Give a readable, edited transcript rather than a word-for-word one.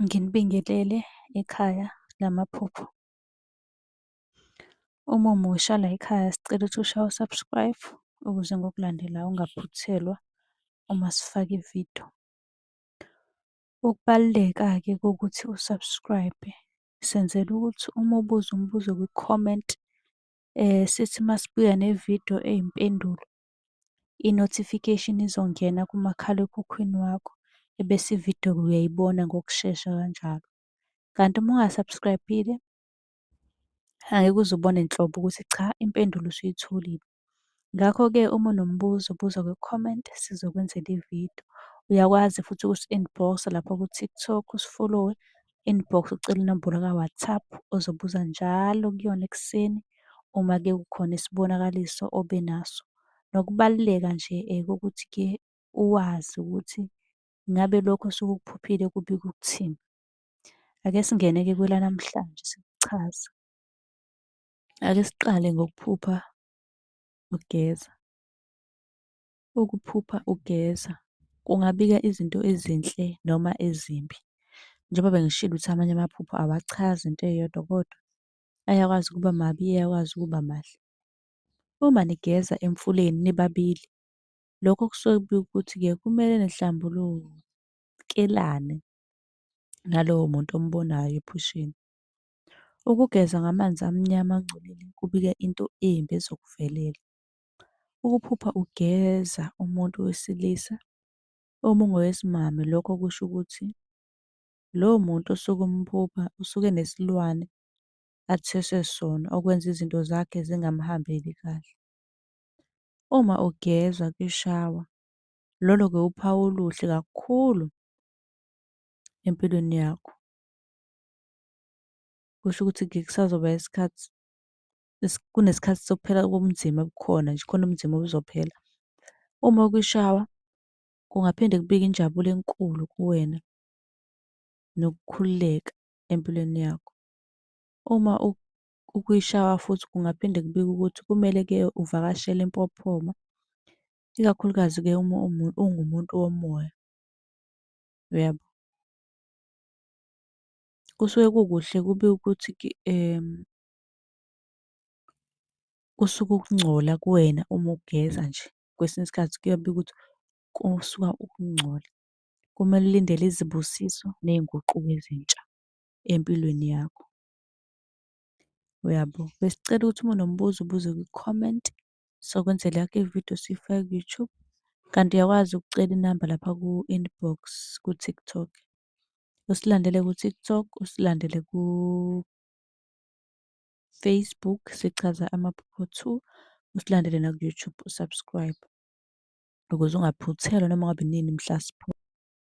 Nginibingelele ekhaya lamaphupho. Uma umusha la ekhaya sicela ukuthi ushaye u-subscribe ukuze ngokulandelayo ungaphuthelwa uma sifaka ividiyo. Ukubaluleka-ke kokuthi u-subscribe senzela ukuthi uma ubuza umbuzo kwi-comment sithi masibuya nevidiyo eyimpendulo, i-notification izongena kumakhalekhukhwini wakho, ebese ividiyo-ke uyayibona ngokushesha kanjalo. Kanti uma unga-subscribe-ile angeke uze ubone nhlobo ukuthi cha, impendulo usuyitholile. Ngakho-ke uma unombuzo buza kwi-comment sizokwenzela ividiyo. Uyakwazi futhi ukusi-inbox-a lapha ku-TikTok usi-follow-we, inbox ucele inombolo ka-WhatsApp ozobuza njalo kuyona ekuseni uma-ke kukhona isibonakaliso obenaso. Nokubaluleka nje kokuthi-ke uwazi ukuthi ngabe lokho osuke ukuphuphile kubika ukuthini. Ake singene-ke kwelanamhlanje sikuchaze. Ake siqale ngokuphupha ugeza. Ukuphupha ugeza kungabika izinto ezinhle noma ezimbi. Njengoba bengishilo ukuthi amanye amaphupho awachazi into eyodwa kodwa ayakwazi ukuba mabi, ayakwazi ukuba mahle. Uma nigeza emfuleni nibabili, lokho kusuke kubika ukuthi-ke kumele nihlambulukelane nalowo muntu ombonayo ephusheni. Ukugeza ngamanzi amnyama angcolile kubika into embi ezokuvelela. Ukuphupha ugeza umuntu wesilisa uma ungowesimame, lokho kusho ukuthi lowo muntu osuke umphupha usuke enesilwane atheswe sona okwenza izinto zakhe zingamhambeli kahle. Uma ugeza kwishawa, lolo-ke uphawu oluhle kakhulu empilweni yakho. Kusho ukuthi-ke kusazoba isikhathi kunesikhathi sokuphela kobunzima bukhona nje, khona ubunzima obuzophela. Uma ukwishawa kungaphinde kubike injabulo enkulu kuwena nokukhululeka empilweni yakho. Uma ukwishawa futhi kungaphinde kubike ukuthi kumele-ke uvakashele empophoma, ikakhulukazi-ke uma ungumuntu womoya, uyabo. Kusuke kukuhle kubike ukuthi-ke kusuke ukungcola kuwena uma ugeza nje. Kwesinye isikhathi kuyabika ukuthi kusuka ukungcola. Kumele ulindele izibusiso ney'nguquko ezintsha empilweni yakho, uyabo. Besicela ukuthi uma unombuzo ubuze kwi-comment, sizokwenzela yakho ividiyo siyifake ku-YouTube. Kanti uyakwazi ukucela inamba lapha ku-inbox ku-TikTok. Usilandele ku-TikTok, usilandele ku-Facebook, sichaza amaphupho 2, usilandele naku-YouTube, u-subscribe ukuze ungaphuthelwa noma ngabe nini mhla .